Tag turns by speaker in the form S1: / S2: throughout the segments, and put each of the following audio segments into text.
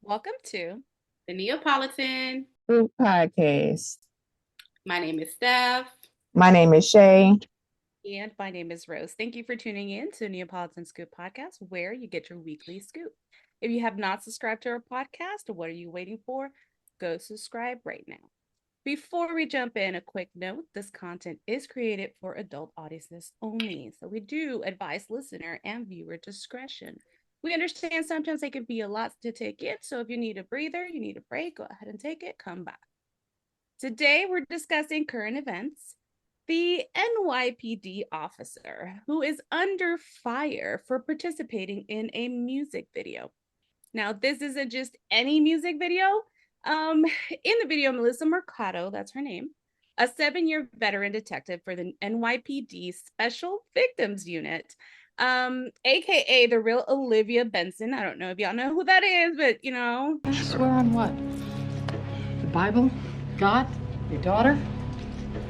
S1: Welcome to
S2: the Neapolitan
S3: Scoop Podcast.
S2: My name is Steph.
S3: My name is Shay.
S1: And my name is Rose. Thank you for tuning in to Neapolitan Scoop Podcast, where you get your weekly scoop. If you have not subscribed to our podcast, what are you waiting for? Go subscribe right now. Before we jump in, a quick note, this content is created for adult audiences only. So we do advise listener and viewer discretion. We understand sometimes they can be a lot to take in. So if you need a breather, you need a break, go ahead and take it, come back. Today we're discussing current events. The NYPD officer who is under fire for participating in a music video. Now, this isn't just any music video. In the video, Melissa Mercado, that's her name, a 7-year veteran detective for the NYPD Special Victims Unit, aka the real Olivia Benson. I don't know if y'all know who that is, but you know.
S4: Swear on what? The Bible? God? Your daughter?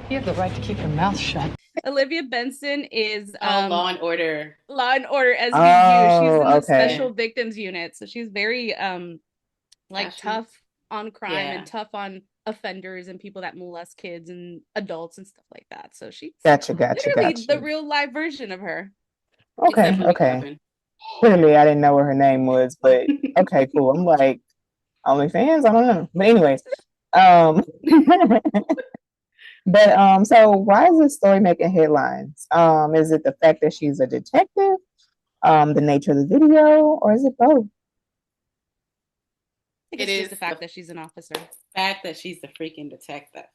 S4: You have the right to keep your mouth shut.
S1: Olivia Benson is
S2: Law and Order.
S1: Law and Order SVU. She's in the
S3: okay.
S1: Special Victims Unit, so she's very tough on crime and tough on offenders and people that molest kids and adults and stuff like that. So she's
S3: gotcha.
S1: The real live version of her.
S3: Okay. Clearly, I didn't know what her name was, but okay, cool. I'm like, OnlyFans? I don't know. But anyways, so why is this story making headlines? Is it the fact that she's a detective? The nature of the video, or is it both?
S1: It is the fact that she's an officer.
S2: Fact that she's the freaking detective.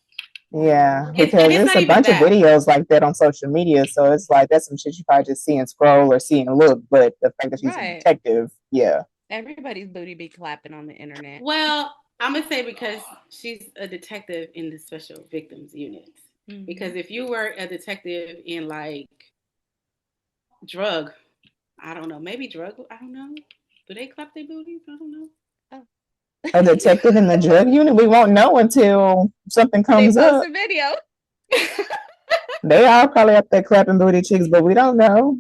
S3: Yeah, because there's a bunch of videos like that on social media, so it's like that's some shit you probably just see and scroll or see and look. But the fact that she's a detective, yeah,
S1: everybody's booty be clapping on the internet.
S2: Well, I'm gonna say because she's a detective in the Special Victims Unit. Mm-hmm. Because if you were a detective in like I don't know. Do they clap their booties? I don't know.
S3: A detective in the drug unit? We won't know until something comes up.
S1: They post a video.
S3: They are probably up there clapping booty cheeks, but we don't know.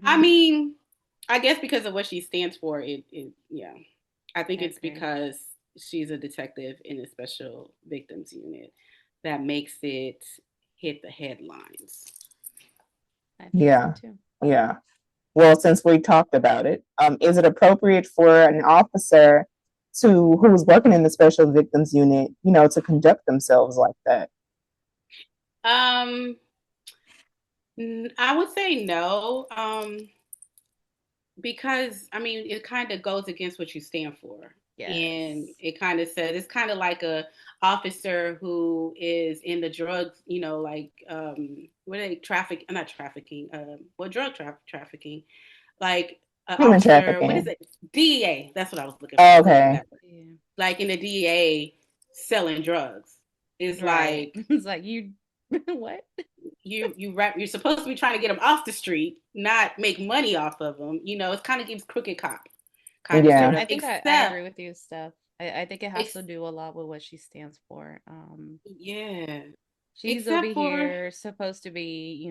S2: I mean, I guess because of what she stands for, I think it's because she's a detective in a Special Victims Unit that makes it hit the headlines.
S3: Yeah. Well, since we talked about it, is it appropriate for an officer who's working in the Special Victims Unit, to conduct themselves like that?
S2: I would say no, because I mean it kind of goes against what you stand for. Yes. And it kind of says it's kind of like a officer who is in the drugs, like what are they not trafficking, drug trafficking, like
S3: human trafficking.
S2: What is it? DEA. That's what I was looking for.
S3: Okay.
S2: Like in the DEA selling drugs. It's like
S1: it's like you what?
S2: You're supposed to be trying to get them off the street, not make money off of them. It kind of gives crooked cop.
S3: Yeah.
S1: I think I agree with you, Steph. I think it has to do a lot with what she stands for. She's over here supposed to be,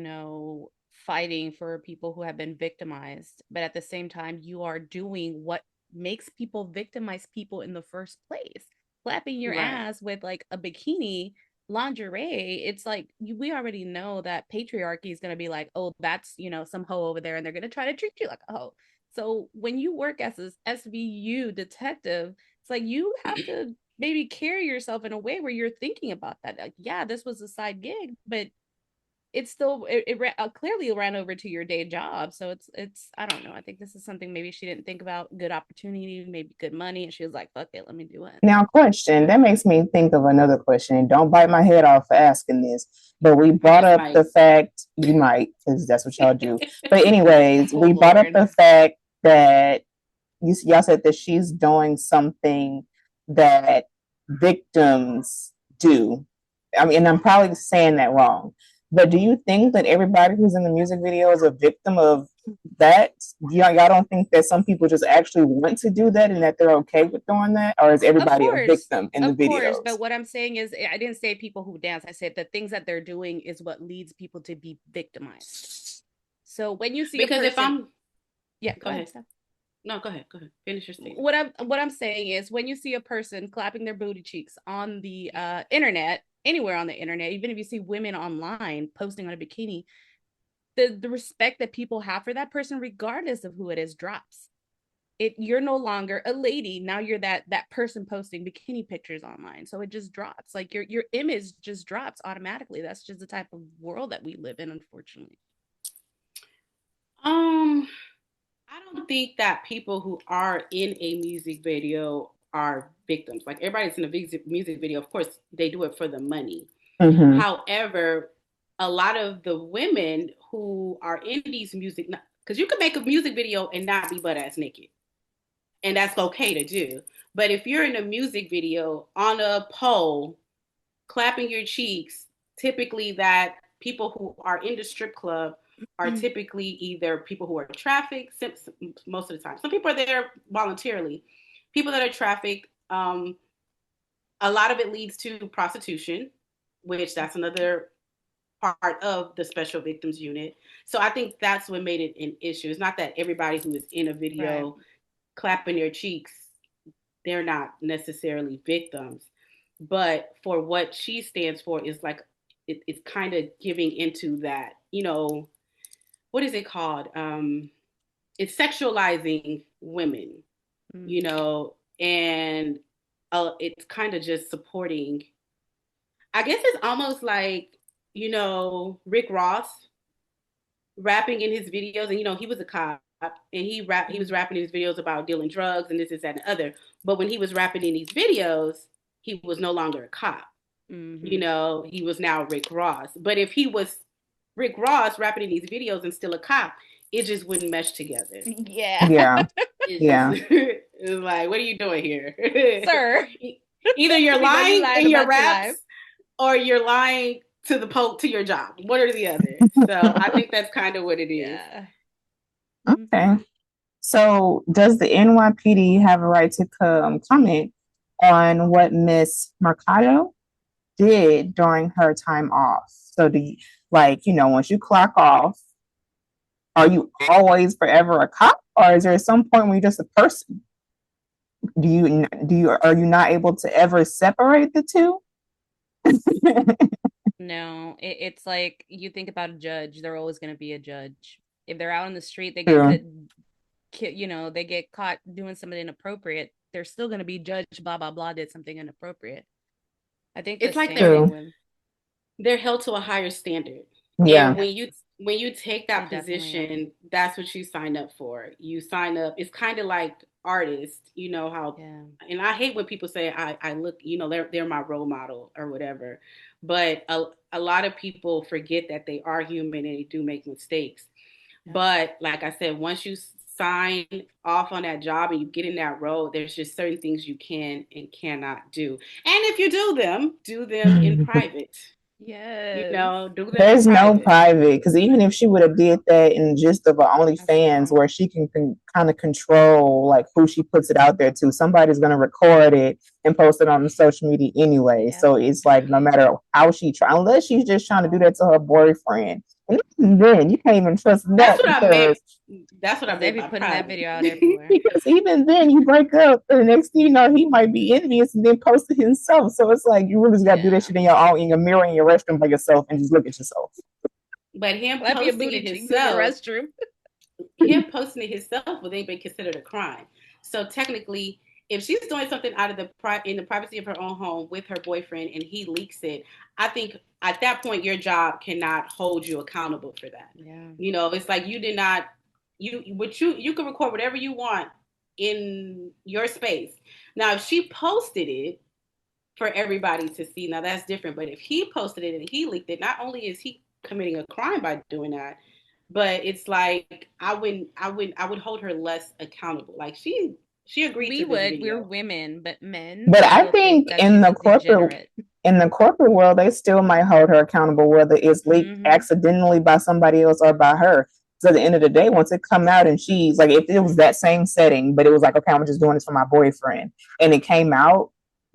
S1: fighting for people who have been victimized, but at the same time, you are doing what makes people victimize people in the first place. Clapping your ass with like a bikini lingerie. It's like we already know that patriarchy is going to be like, oh, that's some hoe over there, and they're going to try to treat you like a hoe. So when you work as an SVU detective, it's like you have to maybe carry yourself in a way where you're thinking about that. Like, yeah, this was a side gig, but it's still clearly ran over to your day job. So it's I don't know. I think this is something maybe she didn't think about. Good opportunity, maybe good money, and she was like, "Fuck it, let me do it."
S3: Now, question that makes me think of another question. Don't bite my head off for asking this, but we brought up the fact you might, because that's what y'all do. But anyways, we brought up the fact that y'all said that she's doing something that victims do. I mean, and I'm probably saying that wrong. But do you think that everybody who's in the music video is a victim of that? Y'all don't think that some people just actually want to do that and that they're okay with doing that? Or is everybody a victim in the videos? Of course,
S1: but what I'm saying is, I didn't say people who dance. I said the things that they're doing is what leads people to be victimized. So when you see
S2: go ahead,
S1: Steph.
S2: No, go ahead. Finish your statement.
S1: What I'm saying is, when you see a person clapping their booty cheeks on the internet, anywhere on the internet, even if you see women online posting on a bikini, the respect that people have for that person, regardless of who it is, drops. You're no longer a lady. Now you're that person posting bikini pictures online. So it just drops. Like your image just drops automatically. That's just the type of world that we live in, unfortunately.
S2: I don't think that people who are in a music video are victims. Like, everybody's in a music video, of course, they do it for the money. Mm-hmm. However, a lot of the women who are in these music, because you can make a music video and not be butt ass naked, and that's okay to do. But if you're in a music video on a pole, clapping your cheeks, typically that people who are in the strip club are typically either people who are trafficked, most of the time. Some people are there voluntarily. People that are trafficked, a lot of it leads to prostitution, which that's another part of the special victims unit. So I think that's what made it an issue. It's not that everybody who is in a video clapping their cheeks, they're not necessarily victims. But for what she stands for is like, it's kind of giving into that, what is it called? It's sexualizing women, and it's kind of just supporting. I guess it's almost like, Rick Ross rapping in his videos, and he was a cop, and he was rapping in his videos about dealing drugs and this, that, and the other. But when he was rapping in these videos, he was no longer a cop. Mm-hmm. He was now Rick Ross. But if he was Rick Ross rapping in these videos and still a cop, it just wouldn't mesh together.
S3: Yeah.
S2: It's like, what are you doing here,
S1: sir?
S2: Either you're lying in your raps, or you're lying to your job. One or the other. So I think that's kind of what it is.
S1: Yeah.
S3: Okay. So does the NYPD have a right to comment on what Miss Mercado did during her time off? So do you, once you clock off, are you always forever a cop, or is there some point when you're just a person? Are you not able to ever separate the two?
S1: No, it's like, you think about a judge. They're always going to be a judge. If they're out on the street, they they get caught doing something inappropriate, they're still going to be judged. Blah blah blah did something inappropriate. I think
S2: it's like they're held to a higher standard.
S3: Yeah.
S2: And when you take that position, that's what you sign up for. You sign up. It's kind of like artists, how. Yeah. And I hate when people say I look, they're my role model or whatever. But a lot of people forget that they are human and they do make mistakes. Yeah. But like I said, once you sign off on that job and you get in that role, there's just certain things you can and cannot do. And if you do them in private.
S1: Yes.
S2: Do them
S3: There's no private, because even if she would have did that in just of OnlyFans, where she can kind of control like who she puts it out there to, somebody's going to record it and post it on the social media anyway. Yeah. So it's like, no matter how she tries, unless she's just trying to do that to her boyfriend, and then you can't even trust that.
S2: That's what I meant.
S1: They be putting that video out everywhere.
S3: Because even then, you break up, and the next thing you know, he might be envious and then post it himself. So it's like, you really just got to do that shit in your mirror in your restroom by yourself and just look at yourself.
S2: But him posting it himself,
S1: restroom.
S2: him posting it himself would be considered a crime. So technically, if she's doing something out of in the privacy of her own home with her boyfriend and he leaks it, I think at that point your job cannot hold you accountable for that. Yeah. It's like you did not. You can record whatever you want in your space. Now, if she posted it for everybody to see, now that's different. But if he posted it and he leaked it, not only is he committing a crime by doing that, but it's like I would hold her less accountable. Like she agreed to this video.
S1: We're women, but men.
S3: But I think in the corporate world, they still might hold her accountable, whether it's leaked accidentally by somebody else or by her. So at the end of the day, once it come out and she's like, if it was that same setting, but it was like, okay, I'm just doing this for my boyfriend, and it came out,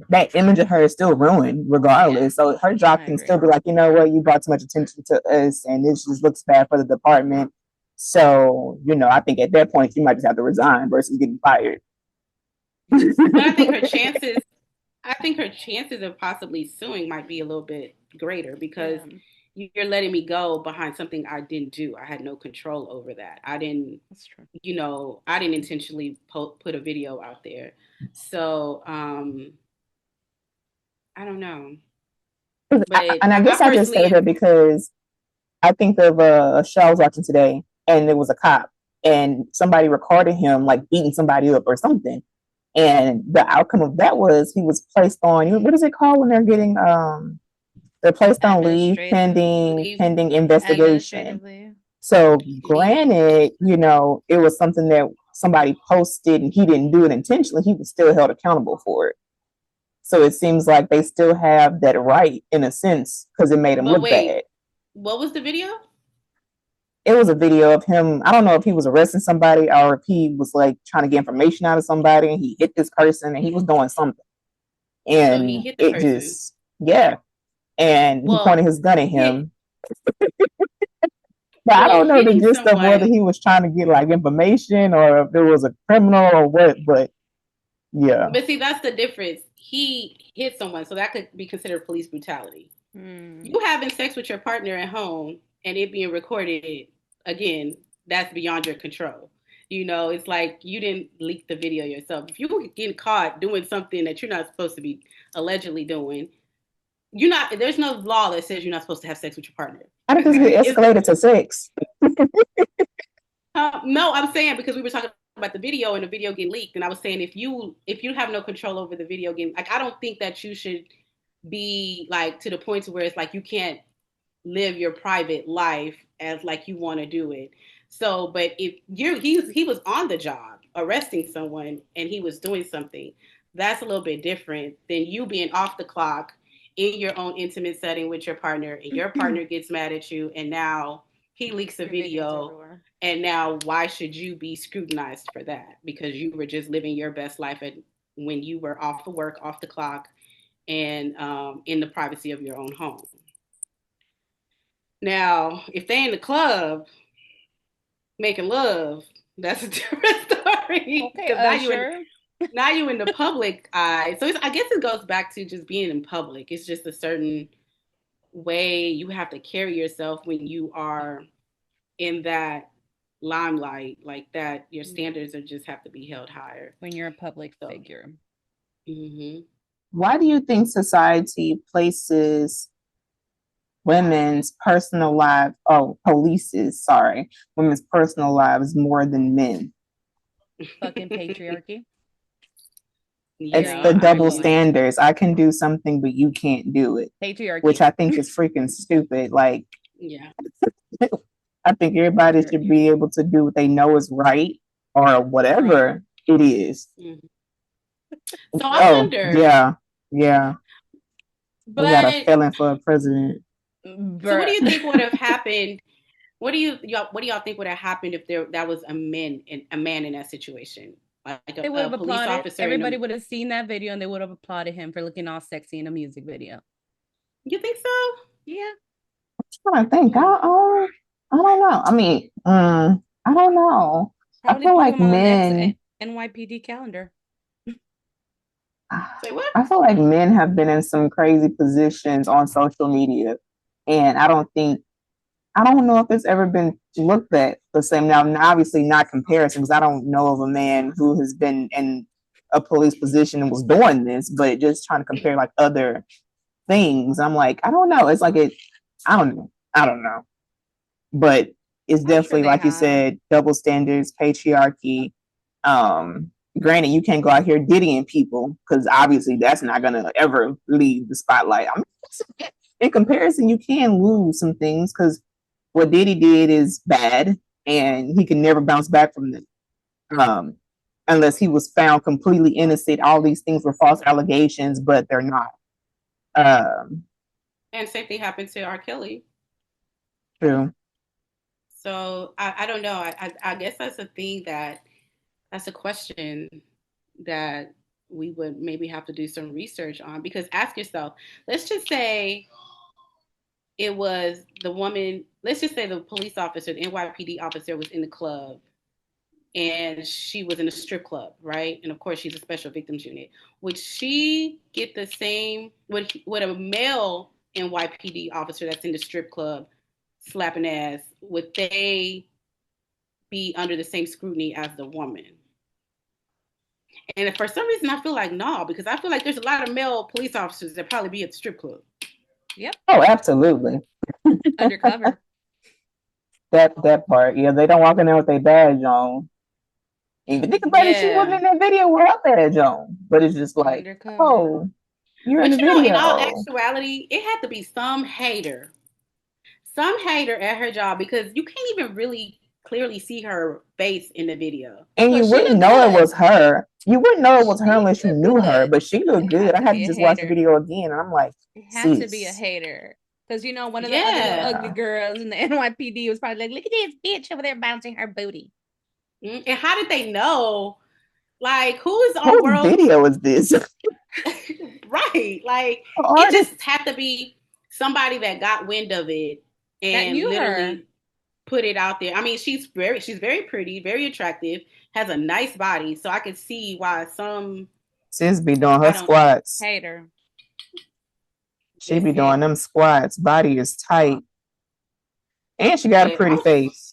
S3: that image of her is still ruined regardless. Yeah. So her job can still be like, you know what, you brought too much attention to us and this just looks bad for the department. So, I think at that point you might just have to resign versus getting fired.
S2: But I think her chances of possibly suing might be a little bit greater because you're letting me go behind something I didn't do. I had no control over that. I didn't,
S1: That's true.
S2: I didn't intentionally put a video out there. So, I don't know.
S3: But I guess I just say that because I think of a show I was watching today, and there was a cop, and somebody recorded him like beating somebody up or something. And the outcome of that was he was placed on, what is it called when they're getting they're placed on leave pending investigation. So granted, it was something that somebody posted and he didn't do it intentionally, he was still held accountable for it. So it seems like they still have that right in a sense because it made him look bad.
S2: What was the video?
S3: It was a video of him. I don't know if he was arresting somebody or if he was like trying to get information out of somebody and he hit this person and he was doing something. And
S2: so he hit the person.
S3: Just, and he pointed his gun at him. But I don't know the gist of whether he was trying to get like information or if there was a criminal or what, but yeah.
S2: But see, that's the difference. He hit someone, so that could be considered police brutality. You having sex with your partner at home and it being recorded, again, that's beyond your control. It's like you didn't leak the video yourself. If you get caught doing something that you're not supposed to be allegedly doing, there's no law that says you're not supposed to have sex with your partner.
S3: I think it's escalated to sex.
S2: No, I'm saying because we were talking about the video and the video getting leaked, and I was saying if you have no control over the video game, like I don't think that you should be like to the point to where it's like you can't live your private life as like you want to do it. So, but if he was on the job arresting someone and he was doing something, that's a little bit different than you being off the clock in your own intimate setting with your partner and your partner gets mad at you and now he leaks a video and now why should you be scrutinized for that? Because you were just living your best life when you were off of work, off the clock, and in the privacy of your own home. Now, if they in the club making love, that's a different story. Okay, now you in the public eye. So I guess it goes back to just being in public. It's just a certain way you have to carry yourself when you are in that limelight like that. Your standards just have to be held higher.
S1: When you're a public figure.
S2: Mm-hmm.
S3: Why do you think society places women's personal lives, women's personal lives more than men?
S1: Fucking patriarchy.
S3: It's the double standards. I can do something, but you can't do it.
S1: Patriarchy.
S3: Which I think is freaking stupid. Like,
S2: yeah.
S3: I think everybody should be able to do what they know is right or whatever it is.
S2: Mm-hmm. So I wonder.
S3: Yeah.
S2: But
S3: we got a felon for a president.
S2: So what do you think would have happened? What do y'all think would have happened if that was a man in that situation? Like
S1: they would have applauded. Everybody would have seen that video and they would have applauded him for looking all sexy in a music video.
S2: You think so?
S1: Yeah.
S3: I'm trying to think. I don't know. I mean, I don't know.
S1: Probably
S3: I feel like men.
S1: NYPD calendar.
S2: Say what?
S3: I feel like men have been in some crazy positions on social media, and I don't know if it's ever been looked at the same. Now, obviously not comparison, because I don't know of a man who has been in a police position and was doing this, but just trying to compare like other things. I'm like, I don't know. It's like I don't know. But it's definitely, like you said, double standards, patriarchy. Granted, you can't go out here diddying people because obviously that's not going to ever leave the spotlight. I mean, in comparison, you can lose some things because what Diddy did is bad and he can never bounce back from it unless he was found completely innocent. All these things were false allegations, but they're not.
S2: And same thing happened to R. Kelly.
S3: True.
S2: So I don't know. I guess that's a thing that's a question that we would maybe have to do some research on, because ask yourself, let's just say it was the woman, let's just say the police officer, the NYPD officer was in the club and she was in a strip club, right? And of course she's a special victims unit. Would she get the same, would a male NYPD officer that's in the strip club slapping ass, would they be under the same scrutiny as the woman? And for some reason I feel like no, because I feel like there's a lot of male police officers that probably be at the strip club.
S1: Yep.
S3: Oh, absolutely.
S1: Undercover.
S3: That part. Yeah, they don't walk in there with their badge on. Even think about it, she wasn't in that video with her badge on. But it's just like, undercover. Oh, you're in the video.
S2: In all actuality, it had to be some hater at her job, because you can't even really clearly see her face in the video.
S3: And you wouldn't know it was her. You wouldn't know it was her unless you knew her, but she looked good. I had to just watch the video again, and I'm like,
S1: it had to be a hater. Because, you know, one of the other ugly girls in the NYPD was probably like, look at this bitch over there bouncing her booty.
S2: And how did they know? Like, who is on
S3: What video is this?
S2: Right. Like, it just had to be somebody that got wind of it and literally put it out there. I mean, she's very pretty, very attractive, has a nice body. So I could see why some
S3: sis be doing her squats.
S1: Hater.
S3: She be doing them squats. Body is tight. And she got a pretty face.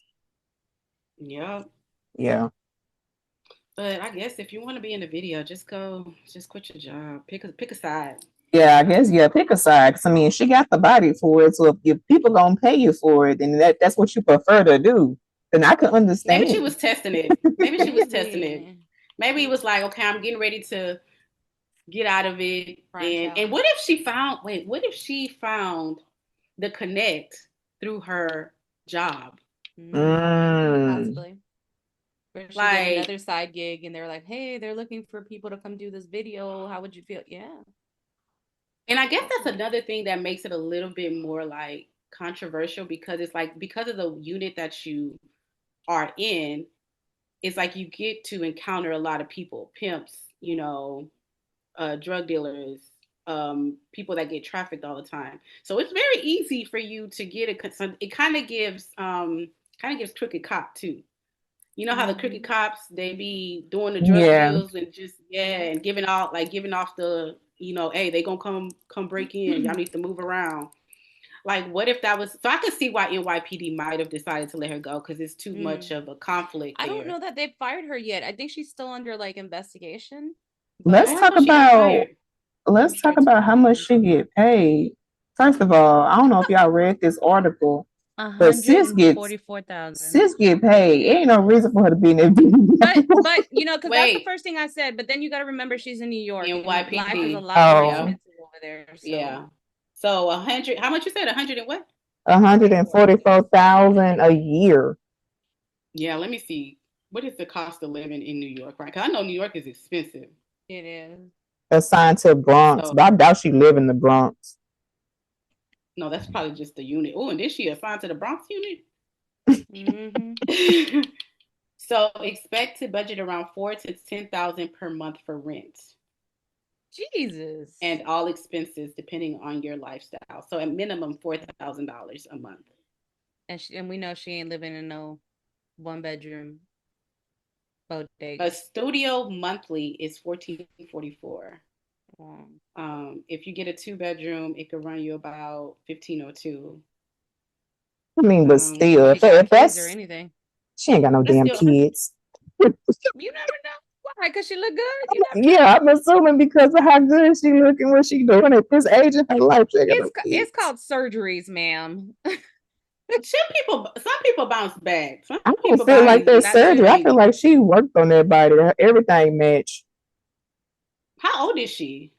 S2: Yeah.
S3: Yeah.
S2: But I guess if you want to be in the video, just quit your job. Pick a side.
S3: Yeah, I guess, pick a side. Because, I mean, she got the body for it. So if people going to pay you for it, then that's what you prefer to do. Then I could understand.
S2: Maybe she was testing it. Maybe it was like, okay, I'm getting ready to get out of it. And what if she found the connect through her job?
S1: Possibly. Or she did another side gig and they're like, hey, they're looking for people to come do this video. How would you feel? Yeah.
S2: And I guess that's another thing that makes it a little bit more like controversial, because it's like, because of the unit that you are in, it's like you get to encounter a lot of people, pimps, you know, drug dealers, people that get trafficked all the time. So it's very easy for you to get it kind of gives crooked cop too. You know how the crooked cops, they be doing the drug deals and just and giving off the, you know, hey, they gonna come break in. Y'all need to move around. Like, what if that was? So I could see why NYPD might have decided to let her go, because it's too much of a conflict.
S1: I don't know that they've fired her yet. I think she's still under like investigation.
S3: Let's talk about how much she get paid. First of all, I don't know if y'all read this article. But sis get paid. Ain't no reason for her to be in that video.
S1: But you know, because that's the first thing I said. But then you got to remember she's in New York. Life is a lot more expensive over there. So.
S2: Yeah. So 100. How much you said? 100 and what?
S3: 144,000 a year.
S2: Yeah. Let me see. What is the cost of living in New York? Right? Because I know New York is expensive.
S1: It is.
S3: Assigned to Bronx, but I doubt she live in the Bronx.
S2: No, that's probably just the unit. Oh, and then she assigned to the Bronx unit? Mm-hmm. So expect to budget around $4,000 to $10,000 per month for rent.
S1: Jesus.
S2: And all expenses depending on your lifestyle. So at minimum $4,000 a month.
S1: And we know she ain't living in no 1-bedroom bodega.
S2: A studio monthly is $1,444. If you get a 2-bedroom, it could run you about $1,502.
S3: I mean, but still, if that's
S1: or anything,
S3: she ain't got no damn kids.
S1: You never know. Why? Because she look good.
S3: Yeah, I'm assuming because of how good she looking, what she doing at this age in her life.
S1: It's called surgeries, ma'am.
S2: Some people bounce back.
S3: I don't feel like that surgery. I feel like she worked on that body. Everything matched.
S2: How old is she?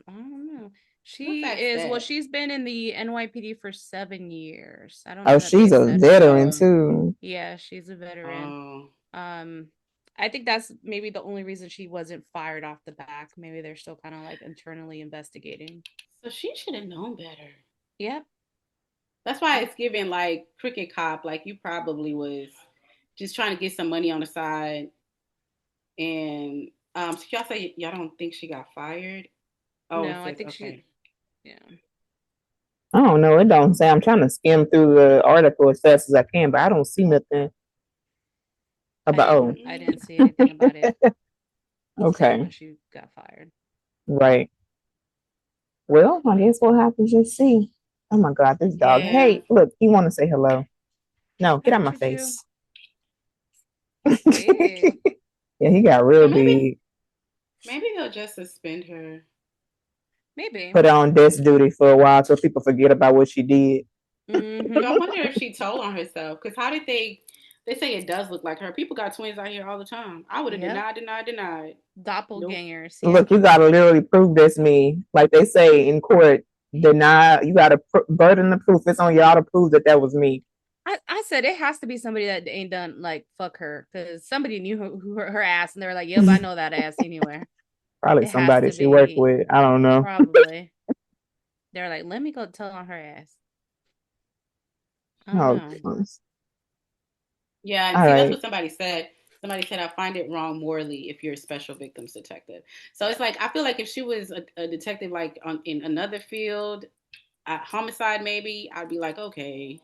S1: I don't know. She's been in the NYPD for 7 years. I don't know.
S3: Oh, she's a veteran too.
S1: Yeah, she's a veteran. I think that's maybe the only reason she wasn't fired off the back. Maybe they're still kind of like internally investigating.
S2: So she should have known better.
S1: Yep.
S2: That's why it's given like crooked cop. Like, you probably was just trying to get some money on the side. And so y'all say y'all don't think she got fired?
S1: Oh, no, I think she. Yeah.
S3: I don't know. It don't say. I'm trying to skim through the article as fast as I can, but I don't see nothing about.
S1: I didn't see anything about it.
S3: Okay.
S1: When she got fired.
S3: Right. Well, I guess we'll have to just see. Oh my God, this dog.
S2: Yeah.
S3: Hey, look, he want to say hello. No, get out my face. Yeah, he got real big.
S2: Maybe he'll just suspend her.
S1: Maybe.
S3: Put her on desk duty for a while so people forget about what she did.
S2: Mm-hmm. I wonder if she told on herself. Because how did they say it does look like her. People got twins out here all the time. I would have denied.
S1: Doppelgangers.
S3: Nope. Look, you got to literally prove that's me. Like they say in court, deny, you got to burden the proof. It's on y'all to prove that was me.
S1: I said it has to be somebody that ain't done like fuck her, because somebody knew her ass and they were like, yep, I know that ass anywhere.
S3: Probably somebody she worked with. I don't know.
S1: Probably. They're like, let me go tell on her ass.
S2: Yeah, that's what somebody said. Somebody said, I find it wrong morally if you're a special victims detective. So it's like, I feel like if she was a detective, like in another field, homicide maybe, I'd be like, okay,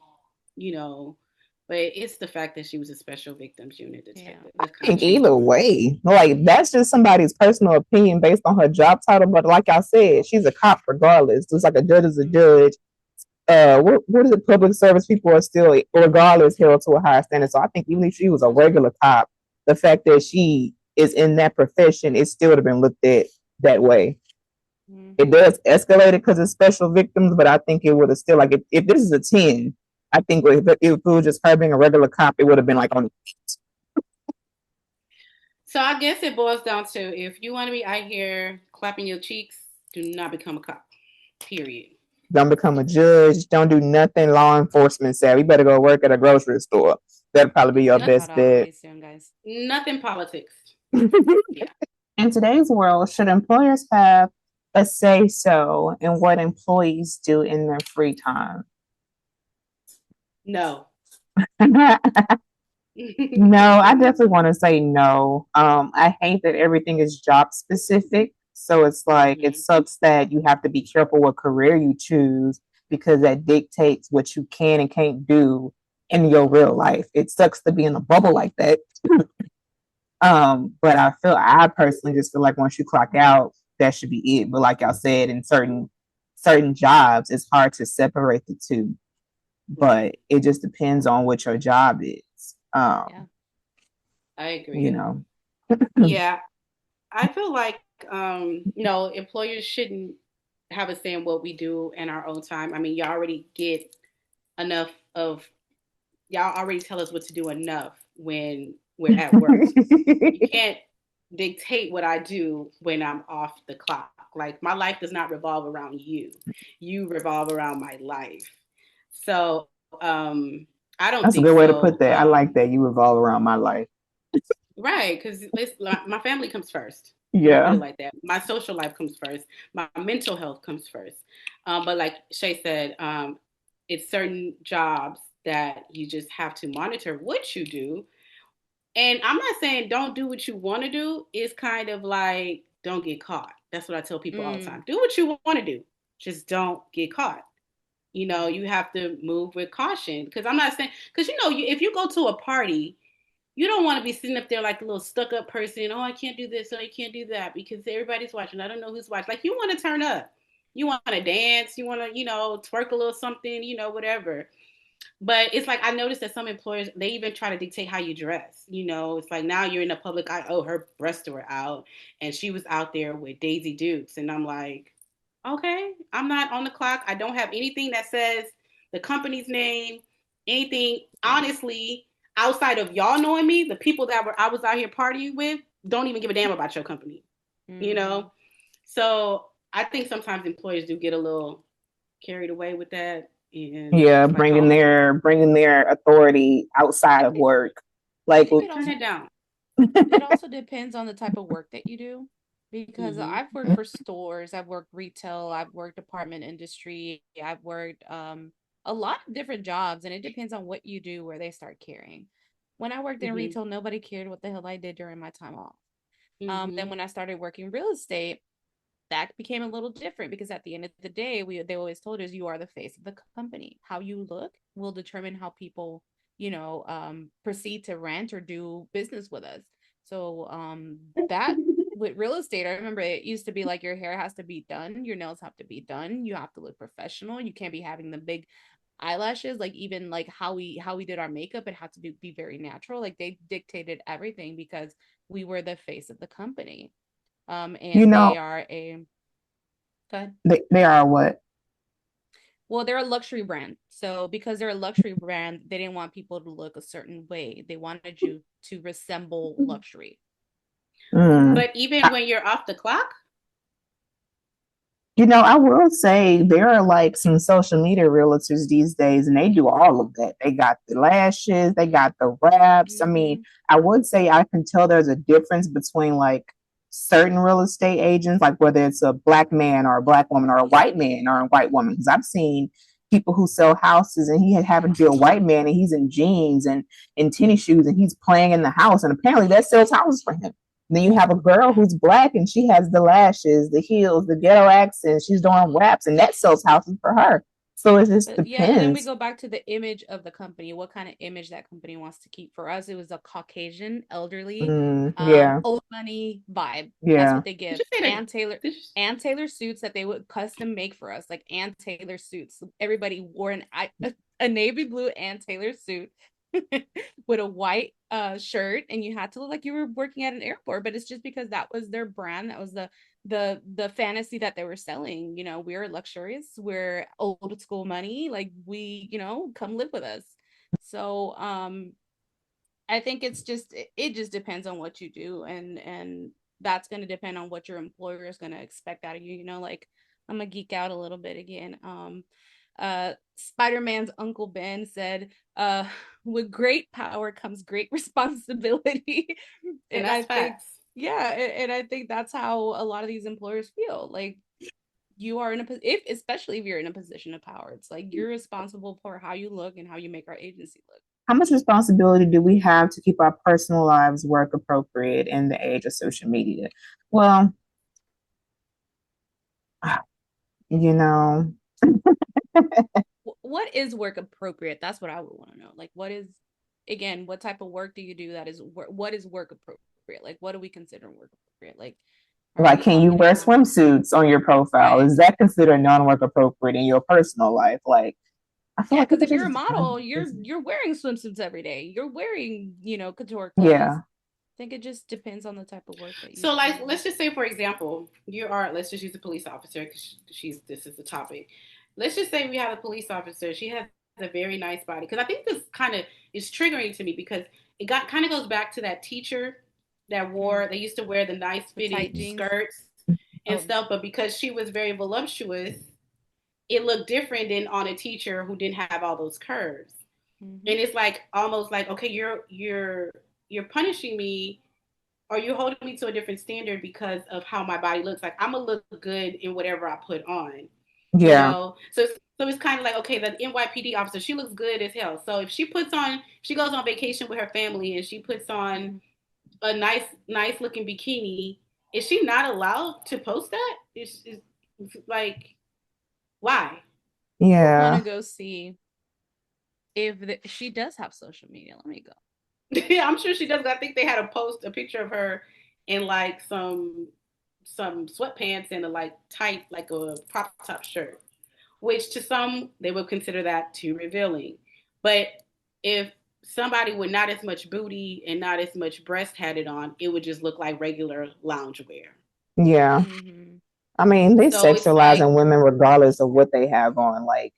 S2: but it's the fact that she was a special victims unit detective.
S3: I think either way, like that's just somebody's personal opinion based on her job title. But like I said, she's a cop regardless. Just like a judge is a judge. What is it? Public service people are still, regardless, held to a higher standard. So I think even if she was a regular cop, the fact that she is in that profession, it still would have been looked at that way. Mm-hmm. It does escalate it because it's special victims, but I think it would have still, like, if this is a 10, I think if it was just her being a regular cop, it would have been like on 8.
S2: So I guess it boils down to, if you want to be out here clapping your cheeks, do not become a cop. Period.
S3: Don't become a judge. Don't do nothing law enforcement savvy. You better go work at a grocery store. That'll probably be your best bet.
S2: Nothing politics.
S3: Yeah. In today's world, should employers have a say-so in what employees do in their free time?
S2: No.
S3: No, I definitely want to say no. I hate that everything is job specific. So it's like, it sucks that you have to be careful what career you choose because that dictates what you can and can't do in your real life. It sucks to be in a bubble like that. But I personally just feel like once you clock out, that should be it. But like y'all said, in certain jobs, it's hard to separate the two. But it just depends on what your job is.
S2: I agree.
S3: Yeah.
S2: I feel like employers shouldn't have a say in what we do in our own time. I mean, y'all already tell us what to do enough when we're at work. You can't dictate what I do when I'm off the clock. Like, my life does not revolve around you. You revolve around my life. So I don't.
S3: That's a good way to put that. I like that. You revolve around my life.
S2: Right, because my family comes first.
S3: Yeah,
S2: like that. My social life comes first. My mental health comes first. But like Shay said, it's certain jobs that you just have to monitor what you do. And I'm not saying don't do what you want to do. It's kind of like, don't get caught. That's what I tell people all the time. Do what you want to do. Just don't get caught. You have to move with caution. Because I'm not saying, because if you go to a party, you don't want to be sitting up there like a little stuck-up person. Oh, I can't do this. Oh, I can't do that because everybody's watching. I don't know who's watching. Like, you want to turn up. You want to dance. You want to, twerk a little something, whatever. But it's like, I noticed that some employers, they even try to dictate how you dress. It's like, now you're in the public eye. Oh, her breasts were out and she was out there with Daisy Dukes. And I'm like, okay, I'm not on the clock. I don't have anything that says the company's name, anything. Honestly, outside of y'all knowing me, the people that I was out here partying with don't even give a damn about your company, So I think sometimes employers do get a little carried away with that. And
S3: bringing their authority outside of work. Like,
S2: turn it down.
S1: It also depends on the type of work that you do. Because I've worked for stores, I've worked retail, I've worked apartment industry, I've worked a lot of different jobs, and it depends on what you do where they start caring. When I worked in retail, nobody cared what the hell I did during my time off. Then when I started working real estate, that became a little different because at the end of the day, they always told us you are the face of the company. How you look will determine how people, proceed to rent or do business with us. So that with real estate, I remember it used to be like your hair has to be done, your nails have to be done, you have to look professional, you can't be having the big eyelashes, like even like how we did our makeup, it had to be very natural. Like they dictated everything because we were the face of the company. And they are a go ahead.
S3: They are what?
S1: Well, they're a luxury brand. So because they're a luxury brand, they didn't want people to look a certain way. They wanted you to resemble luxury.
S2: But even when you're off the clock?
S3: I will say there are like some social media realtors these days, and they do all of that. They got the lashes, they got the wraps. I mean, I would say I can tell there's a difference between like certain real estate agents, like whether it's a black man or a black woman or a white man or a white woman. Because I've seen people who sell houses and he happened to be a white man and he's in jeans and in tennis shoes and he's playing in the house. And apparently that sells houses for him. Then you have a girl who's black and she has the lashes, the heels, the ghetto accent. She's doing raps and that sells houses for her. So it just depends.
S1: Yeah, and then we go back to the image of the company. What kind of image that company wants to keep. For us, it was a Caucasian, elderly, old money vibe. Yeah, that's what they give. And Taylor suits that they would custom make for us, like Ann Taylor suits. Everybody wore a navy blue Ann Taylor suit with a white shirt, and you had to look like you were working at an airport. But it's just because that was their brand. That was the fantasy that they were selling. We're luxurious, we're old school money, like we come live with us. So I think it just depends on what you do, and that's going to depend on what your employer is going to expect out of you. Like I'm gonna geek out a little bit again. Spider-Man's Uncle Ben said, with great power comes great responsibility.
S2: And that's facts.
S1: Yeah, and I think that's how a lot of these employers feel. Like you are especially if you're in a position of power, it's like you're responsible for how you look and how you make our agency look.
S3: How much responsibility do we have to keep our personal lives work appropriate in the age of social media? Well,
S1: what is work appropriate? That's what I would want to know. Like, what type of work do you do that is what is work appropriate? Like, what do we consider work appropriate? Like
S3: can you wear swimsuits on your profile? Right. Is that considered non-work appropriate in your personal life? Like, I feel like
S1: because if you're a model, you're wearing swimsuits every day. You're wearing, couture clothes.
S3: Yeah.
S1: I think it just depends on the type of work that you
S2: do. So, like, let's just say, for example, let's just use a police officer because this is the topic. Let's just say we have a police officer. She has a very nice body. Because I think this kind of is triggering to me because it kind of goes back to that teacher that they used to wear the nice fitted skirts and stuff. But because she was very voluptuous, it looked different than on a teacher who didn't have all those curves. Mm-hmm. And it's like almost like, okay, you're punishing me, or you're holding me to a different standard because of how my body looks. Like I'm gonna look good in whatever I put on.
S3: Yeah.
S2: So it's kind of like, okay, the NYPD officer, she looks good as hell. So if she goes on vacation with her family and she puts on a nice looking bikini, is she not allowed to post that? It's like, why?
S3: Yeah.
S1: I want to go see if she does have social media. Let me go.
S2: Yeah, I'm sure she does. I think they had a picture of her in like some sweatpants and a like tight, like a crop top shirt, which to some they would consider that too revealing. But if somebody with not as much booty and not as much breast had it on, it would just look like regular loungewear.
S3: Yeah. Mm-hmm. I mean, they sexualizing women regardless of what they have on. Like,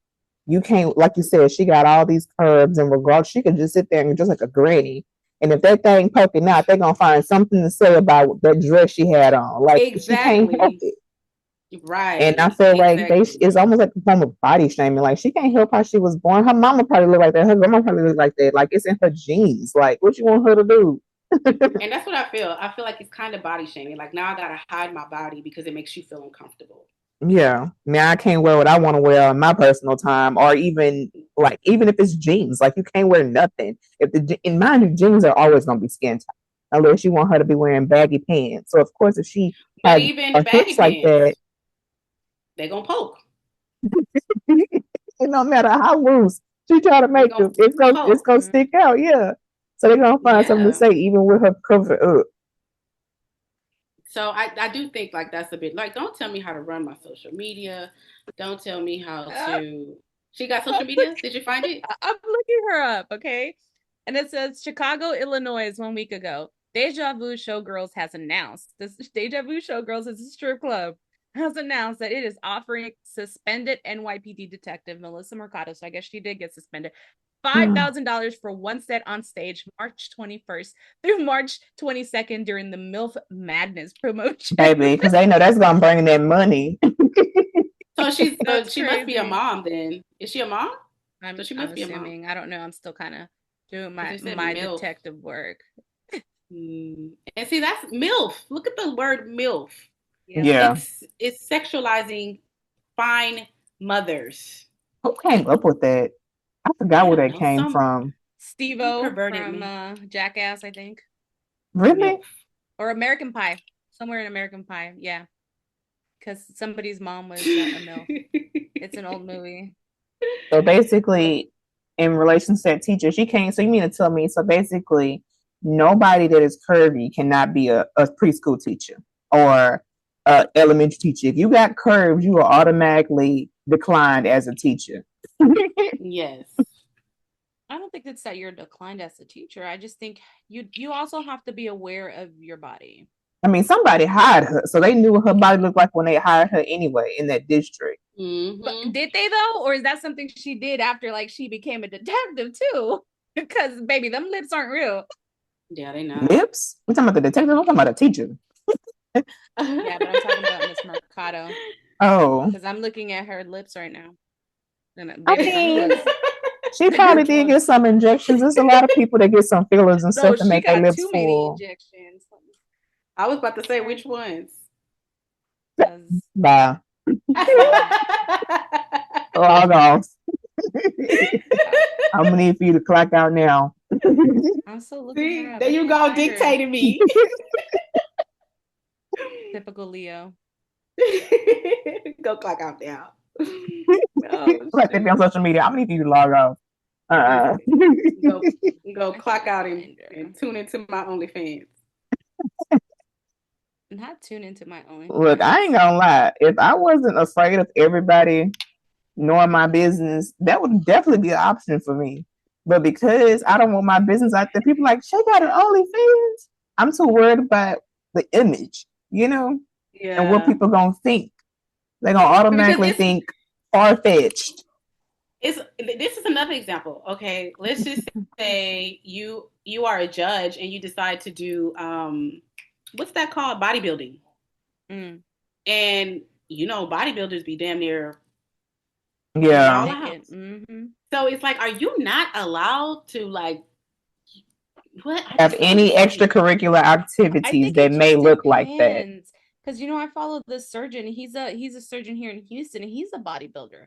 S3: you can't, like you said, she got all these curves, and regardless, she could just sit there and just like a granny. And if that thing poking out, they're gonna find something to say about that dress she had on. Like, exactly. She can't help it.
S2: Right.
S3: And I feel like it's almost like a form of body shaming. Like, she can't help how she was born. Her mama probably look like that. Her grandma probably look like that. Like, it's in her genes. Like, what you want her to do?
S2: And that's what I feel. I feel like it's kind of body shaming. Like, now I gotta hide my body because it makes you feel uncomfortable.
S3: Yeah. Now I can't wear what I want to wear on my personal time, or even if it's jeans. Like, you can't wear nothing. In mind, jeans are always gonna be skin tight. unless you want her to be wearing baggy pants. So of course, if she
S2: but
S3: has
S2: even
S3: a
S2: baggy
S3: hips like
S2: pants,
S3: that,
S2: they're gonna poke.
S3: it no matter how loose she try to make it, it's gonna stick out. Yeah. So they're gonna find something to say even with her covered up.
S2: So I do think like that's a bit like, don't tell me how to run my social media. Don't tell me how to. She got social media? Did you find it?
S1: I'm looking her up, okay? And it says Chicago, Illinois, 1 week ago. Deja Vu Showgirls has announced this. Deja Vu Showgirls is a strip club. Has announced that it is offering suspended NYPD detective Melissa Mercado. So I guess she did get suspended. $5,000 for one set on stage, March 21st through March 22nd during the MILF Madness promotion.
S3: Baby, because they know that's gonna bring that money.
S2: So she must be a mom then. Is she a mom?
S1: So she must be assuming. I don't know. I'm still kind of doing my detective work.
S2: And see, that's MILF. Look at the word MILF.
S3: Yeah.
S2: It's sexualizing fine mothers.
S3: Who came up with that? I forgot where that came from.
S1: Steve-O from Jackass, I think.
S3: Really?
S1: Or American Pie. Somewhere in American Pie, yeah. Because somebody's mom was a MILF. It's an old movie.
S3: So basically, in relation to that teacher, she came. So you mean to tell me? So basically, nobody that is curvy cannot be a preschool teacher or a elementary teacher. If you got curves, you are automatically declined as a teacher.
S2: Yes.
S1: I don't think it's that you're declined as a teacher. I just think you also have to be aware of your body.
S3: I mean, somebody hired her, so they knew what her body looked like when they hired her anyway in that district.
S2: Mm-hmm.
S1: But did they though, or is that something she did after like she became a detective too? Because baby, them lips aren't real.
S2: Yeah, they not.
S3: Lips? We're talking about the detective. I'm talking about a teacher.
S1: Yeah, but I'm talking about Miss Mercado.
S3: Oh,
S1: because I'm looking at her lips right now. And
S3: baby, I mean, she probably did get some injections. There's a lot of people that get some fillers and stuff to make their lips full.
S1: Injections.
S2: I was about to say which ones.
S3: Bye. Log off. I'm gonna need for you to clock out now.
S1: I'm still looking.
S2: There you go, dictating me.
S1: Typical Leo.
S2: Go clock out now.
S3: Like they be on social media. I'm gonna need for you to log off.
S2: Go clock out and tune into my OnlyFans.
S1: Not tune into my OnlyFans.
S3: Look, I ain't gonna lie. If I wasn't afraid of everybody knowing my business, that would definitely be an option for me. But because I don't want my business out there, people like, she got an OnlyFans. I'm too worried about the image, you know?
S2: Yeah.
S3: And what people gonna think. They're gonna automatically think far-fetched.
S2: This is another example. Okay, let's just say you are a judge and you decide to do what's that called? Bodybuilding. And bodybuilders be damn near So it's like, are you not allowed to like
S3: have any extracurricular activities that may look like that?
S1: Because I follow this surgeon. He's a surgeon here in Houston, and he's a bodybuilder.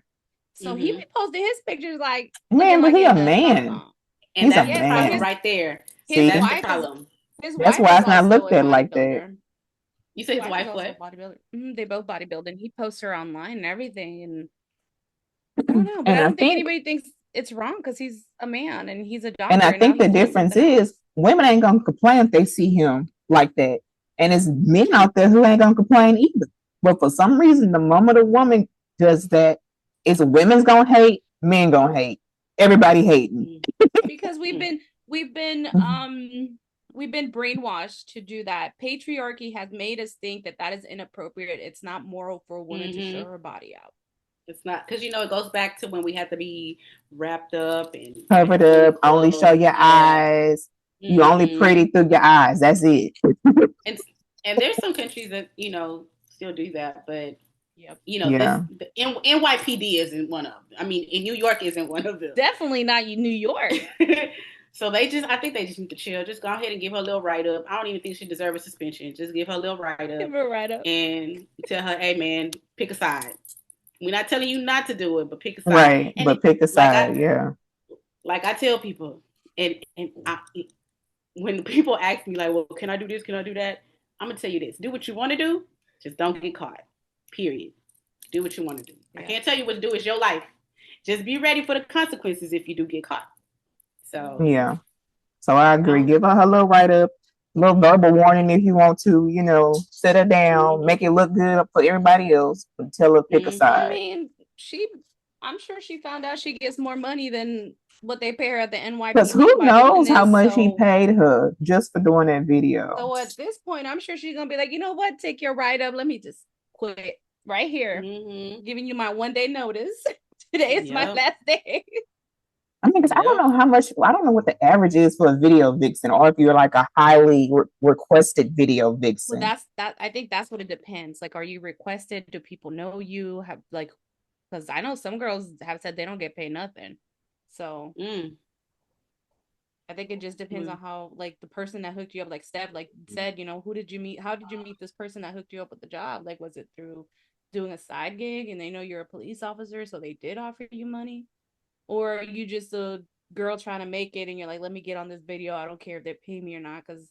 S1: So he be posting his pictures like,
S3: man, but he a man.
S2: And that's the problem right there.
S3: See,
S2: that's the problem.
S3: That's why it's not looked at like that.
S2: You say his wife what?
S1: Bodybuilder. They both bodybuild, and he posts her online and everything. And I don't know, but I don't think anybody thinks it's wrong because he's a man and he's a doctor.
S3: And I think the difference is women ain't gonna complain if they see him like that, and it's men out there who ain't gonna complain either. But for some reason, the moment a woman does that, it's women's gonna hate, men gonna hate, everybody hating.
S1: Because we've been brainwashed to do that. Patriarchy has made us think that is inappropriate. It's not moral for a woman to show her body out.
S2: It's not, because it goes back to when we had to be wrapped up and
S3: covered up, only show your eyes. You only pretty through your eyes. That's it.
S2: and there's some countries that still do that, but NYPD isn't one of them. I mean, in New York isn't one of them.
S1: Definitely not New York.
S2: So I think they just need to chill. Just go ahead and give her a little write-up. I don't even think she deserves a suspension. Just give her a little write-up.
S1: Give her a write-up.
S2: And tell her, hey, man, pick a side. We're not telling you not to do it, but pick a side.
S3: Right, but pick a side, yeah.
S2: Like I tell people, and when people ask me like, well, can I do this? Can I do that? I'm gonna tell you this: do what you want to do. Just don't get caught. Period. Do what you want to do. Yeah. I can't tell you what to do. It's your life. Just be ready for the consequences if you do get caught. So
S3: yeah. So I agree. Give her little write up, little verbal warning if you want to. Sit her down, make it look good for everybody else, and tell her pick a side.
S1: I mean, I'm sure she found out she gets more money than what they pay her at the NYPD.
S3: Because who knows how much he paid her just for doing that video.
S1: So at this point, I'm sure she's gonna be like, you know what? Take your write up. Let me just quit right here. Giving you my 1 day notice. Today is my last day.
S3: I mean, because I don't know what the average is for a video vixen, or if you're like a highly requested video vixen.
S1: Well, I think that's what it depends. Like, are you requested? Do people know you? Have like, because I know some girls have said they don't get paid nothing. So I think it just depends on how, like, the person that hooked you up, like Steph, like said, who did you meet? How did you meet this person that hooked you up with the job? Like, was it through doing a side gig and they know you're a police officer, so they did offer you money? Or are you just a girl trying to make it and you're like, let me get on this video. I don't care if they pay me or not. Because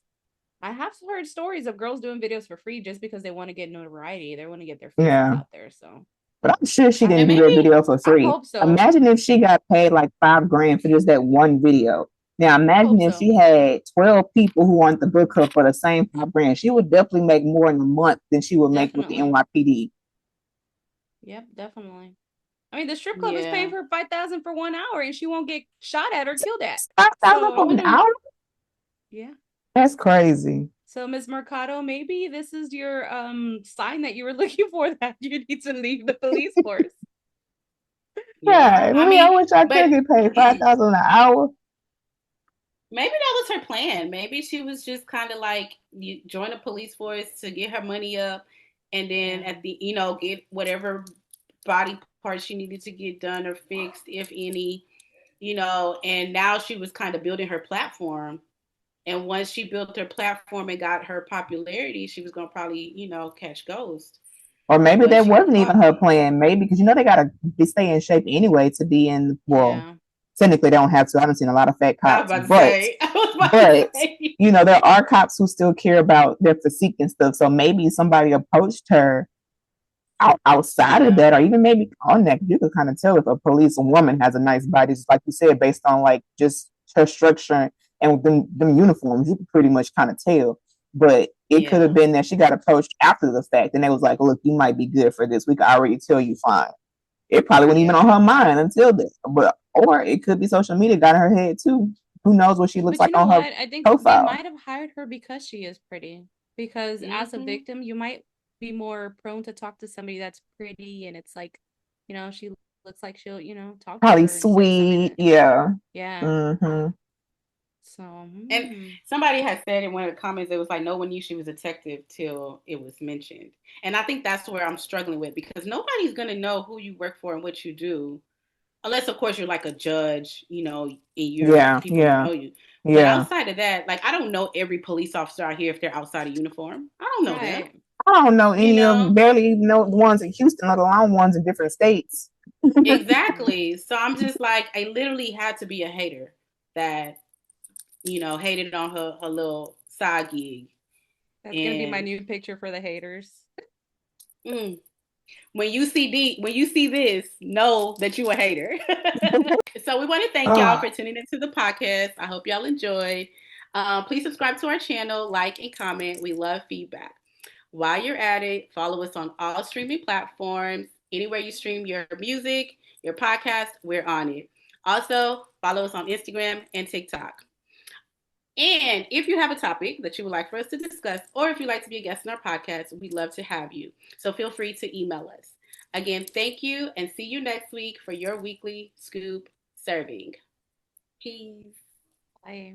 S1: I have heard stories of girls doing videos for free just because they want to get notoriety. They want to get their face out there. So,
S3: but I'm sure she didn't do a video for free. I hope so. Imagine if she got paid like $5,000 for just that one video. Now imagine if she had 12 people who wanted to book her for the same $5,000. She would definitely make more in a month than she would make with the NYPD.
S1: Yep, definitely. I mean, the strip club is paying for $5,000 for 1 hour, and she won't get shot at or killed at.
S3: $5,000 for an hour?
S1: Yeah,
S3: that's crazy.
S1: So, Ms. Mercado, maybe this is your sign that you were looking for, that you need to leave the police force.
S3: I wish I could get paid $5,000 an hour.
S2: Maybe that was her plan. Maybe she was just kind of like, you join the police force to get her money up, and then at the get whatever body parts she needed to get done or fixed, if any, and now she was kind of building her platform. And once she built her platform and got her popularity, she was going to probably, catch ghosts.
S3: Or maybe that wasn't even her plan. Maybe because, they got to stay in shape anyway to be in, technically they don't have to. I haven't seen a lot of fat cops. But there are cops who still care about their physique and stuff. So maybe somebody approached her outside of that, or even maybe on that. You could kind of tell if a police woman has a nice body, just like you said, based on like just her structure and them uniforms. You could pretty much kind of tell. But it could have been that she got approached after the fact, and they was like, "Look, you might be good for this. We could already tell you fine." It probably wasn't even on her mind until then. Or it could be social media got in her head too. Who knows what she looks like on her profile?
S1: I think they might have hired her because she is pretty. Because as a victim, you might be more prone to talk to somebody that's pretty, and it's like, she looks like she'll, talk
S3: probably
S1: to her
S3: sweet.
S1: Yeah. So,
S2: and somebody had said in one of the comments, it was like, no one knew she was a detective till it was mentioned. And I think that's where I'm struggling with, because nobody's going to know who you work for and what you do, unless of course you're like a judge, and people know you. But outside of that, like, I don't know every police officer out here if they're outside of uniform. I don't know them.
S3: I don't know any of them. Barely even know the ones in Houston, let alone ones in different states.
S2: Exactly. So I'm just like, I literally had to be a hater that, hated on her little side gig.
S1: That's gonna be my new picture for the haters.
S2: When you see this, know that you a hater. So we want to thank y'all for tuning into the podcast. I hope y'all enjoyed. Please subscribe to our channel, like and comment. We love feedback. While you're at it, follow us on all streaming platforms. Anywhere you stream your music, your podcast, we're on it. Also, follow us on Instagram and TikTok. And if you have a topic that you would like for us to discuss, or if you'd like to be a guest in our podcast, we'd love to have you. So feel free to email us. Again, thank you, and see you next week for your weekly scoop serving. Peace.
S1: Bye.